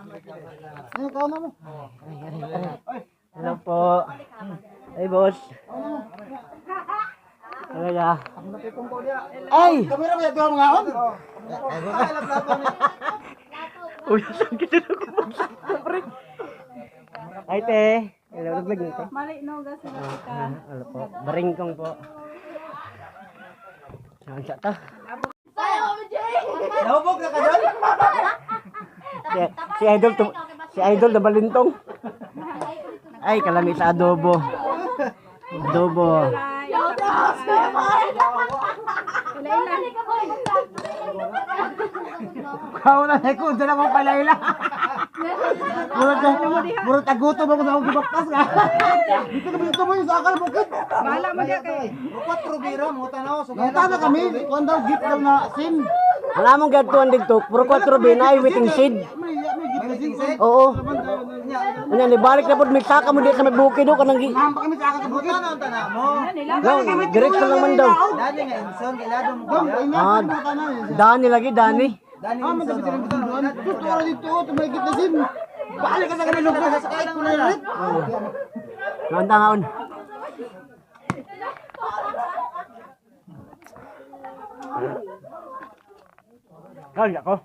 Ay, ikaw na mo. Hello po. Hey, boss. Talaga. Ay! Kamera ba ito ang mga on? Uy, saan kita na kumagsabi? Ay, te. Hello, naglag nito. Mali, no, gas na ka. Ano po? Baringkong po. Saan siya ta? Nahubog na ka doon? Si Idol na balintong. Ay, kalami sa adobo. Adobo. Kau na ko, dyan ako palayla. Murot agutom ako na akong gibaktas nga. Dito mo yung sakal bukit. Bahala mo diya kay. Rupatro biro, mo tanaw. Muta na kami, kung daw gift daw na sim. Wala mong gatuan dito. Puro 4 binay, waiting seed. May gift na sim. Oo. Ano, nibalik na po. May saka mo dito sa may bukid do. Kanang Nahamba kami sa akal bukit. Ano ang tanaw mo? no, diretso lang man daw. Dali nga, inson, kailado mo ko. Ah, Dani lagi, Dani. Dali nga, inson. Gusto ko dito, may gift na sim. Balik ka sa kanilog na sa kahit ko na rin. Noon tangaon. Kaya ko.